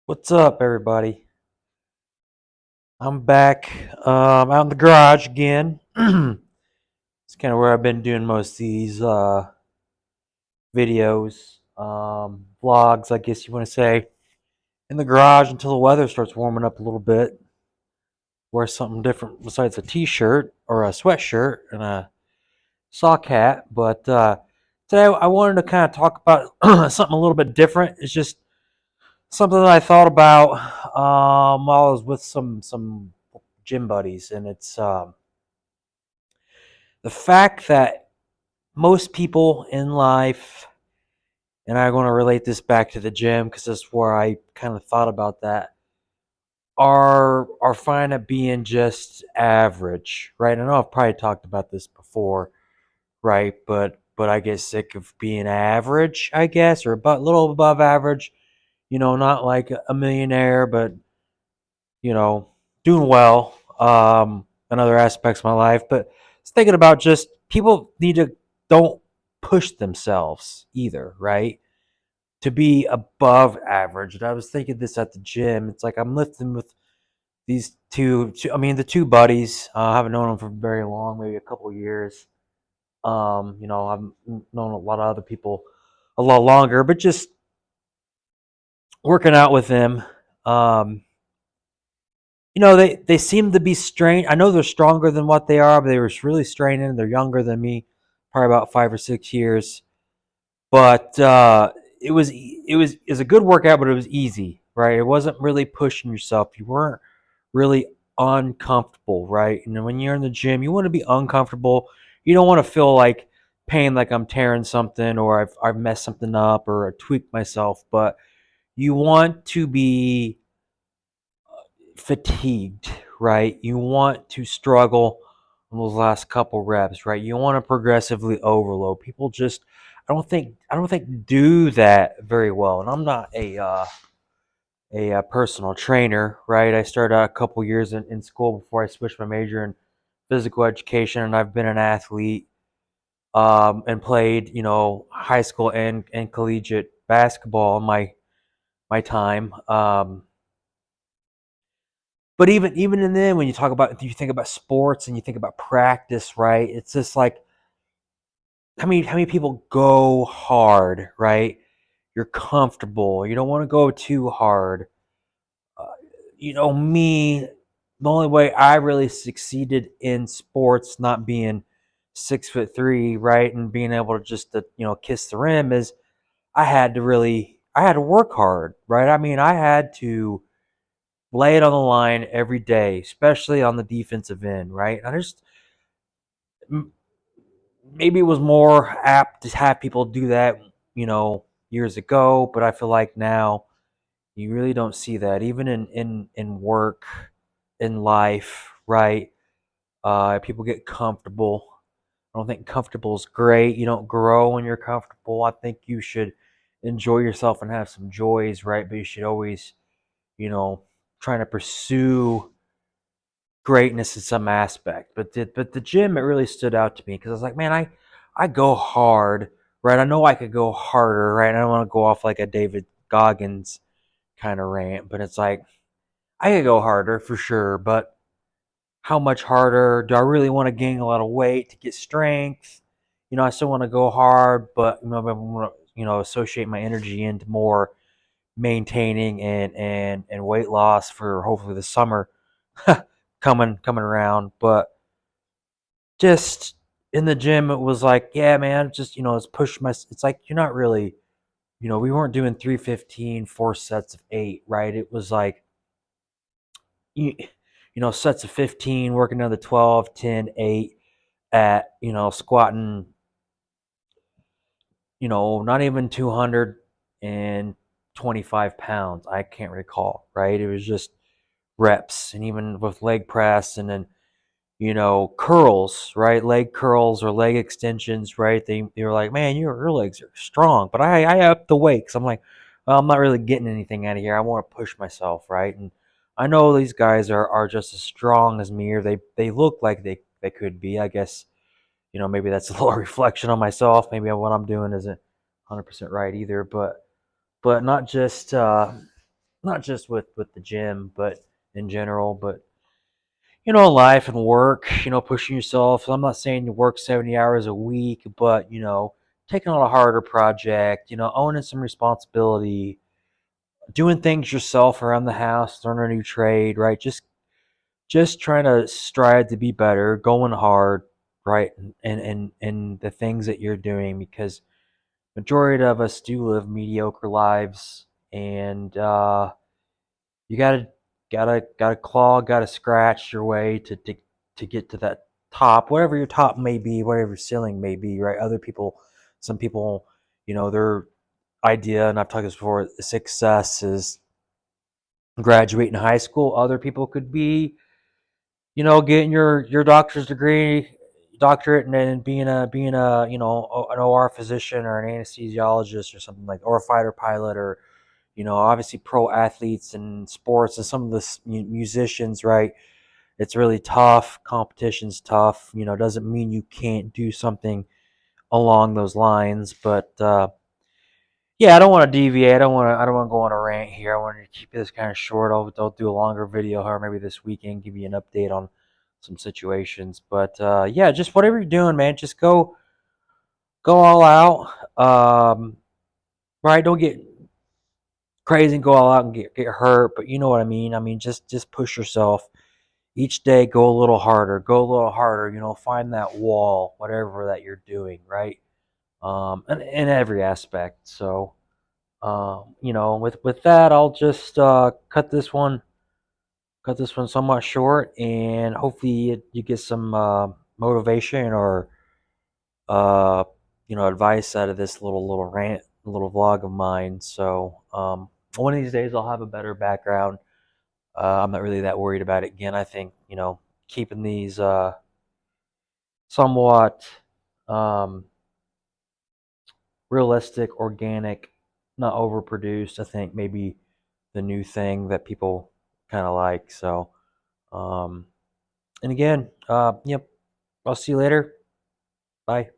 What's up, everybody? I'm back out in the garage again. It's kind of where I've been doing most of these videos, vlogs, I guess you want to say, in the garage until the weather starts warming up a little bit. Wear something different besides a t-shirt or a sweatshirt and a sock hat. But today I wanted to kind of talk about something a little bit different. It's just something that I thought about while I was with some gym buddies, and it's the fact that most people in life, and I'm going to relate this back to the gym because that's where I kind of thought about that, are fine at being just average, right? I know I've probably talked about this before, right? But I get sick of being average, I guess, or about a little above average. Not like a millionaire, but you know, doing well in other aspects of my life. But it's thinking about just people need to don't push themselves either, right? To be above average. And I was thinking this at the gym. It's like I'm lifting with these I mean, the two buddies. I haven't known them for very long, maybe a couple of years. I've known a lot of other people a lot longer, but just working out with them. Um, they seem to be strained. I know they're stronger than what they are, but they were really straining. They're younger than me, probably about 5 or 6 years. But it was a good workout, but it was easy, right? It wasn't really pushing yourself. You weren't really uncomfortable, right? And when you're in the gym, you want to be uncomfortable. You don't want to feel like pain, like I'm tearing something or I've messed something up or I tweaked myself. But you want to be fatigued, right? You want to struggle on those last couple reps, right? You want to progressively overload. People just, I don't think do that very well. And I'm not a personal trainer, right? I started out a couple years in school before I switched my major in physical education, and I've been an athlete and played, high school and collegiate basketball in my time. But even in then, when you think about sports and you think about practice, right? It's just like how many people go hard, right? You're comfortable. You don't want to go too hard. Uh, me. The only way I really succeeded in sports, not being 6'3", right, and being able to just kiss the rim, is I had to work hard, right? I mean, I had to lay it on the line every day, especially on the defensive end, right? I just maybe it was more apt to have people do that, years ago, but I feel like now you really don't see that, even in work, in life, right? People get comfortable. I don't think comfortable is great. You don't grow when you're comfortable. I think you should enjoy yourself and have some joys, right? But you should always, you know, trying to pursue greatness in some aspect. But the gym, it really stood out to me because I was like, man, I go hard, right? I know I could go harder, right? I don't want to go off like a David Goggins kind of rant, but it's like I could go harder for sure, but how much harder? Do I really want to gain a lot of weight to get strength? I still want to go hard, but I want to associate my energy into more maintaining and weight loss for hopefully the summer coming around. But just in the gym, it was like, yeah, man, just it's push my. It's like you're not really, we weren't doing 315, 4 sets of 8, right? It was like you, sets of 15, working on the 12, 10, 8 at squatting, not even 225 pounds. I can't recall, right? It was just reps, and even with leg press, and then curls, right? Leg curls or leg extensions, right? They were like, man, your legs are strong, but I up the weight because I'm like, well, I'm not really getting anything out of here. I want to push myself, right? And I know these guys are just as strong as me, or they look like they could be. I guess maybe that's a little reflection on myself. Maybe what I'm doing isn't 100% right either, but not just not just with the gym, but in general. But life and work, pushing yourself. So I'm not saying you work 70 hours a week, but taking on a harder project, owning some responsibility, doing things yourself around the house, learn a new trade, right? Just trying to strive to be better, going hard, right? And the things that you're doing, because majority of us do live mediocre lives, and you gotta claw, gotta scratch your way to get to that top, whatever your top may be, whatever your ceiling may be, right? Some people, their idea, and I've talked this before, success is graduating high school. Other people could be, getting your doctor's degree, doctorate, and then being a an OR physician or an anesthesiologist or something like, or a fighter pilot, or obviously pro athletes and sports and some of the musicians, right? It's really tough. Competition's tough. Doesn't mean you can't do something along those lines, but yeah, I don't want to deviate. I don't want to go on a rant here. I want to keep this kind of short. I'll do a longer video, or maybe this weekend, give you an update on some situations. But yeah, just whatever you're doing, man, just go all out. Right? Don't get crazy and go all out and get hurt. But you know what I mean. I mean, just push yourself each day. Go a little harder. Go a little harder. Find that wall, whatever that you're doing, right? And in every aspect. So. With that, I'll just cut this one somewhat short, and hopefully you get some motivation or uh, advice out of this little rant, little vlog of mine. So one of these days I'll have a better background. I'm not really that worried about it. Again, I think keeping these somewhat um, realistic, organic, not overproduced. I think maybe the new thing that people kind of like. So, and again, yep. I'll see you later. Bye.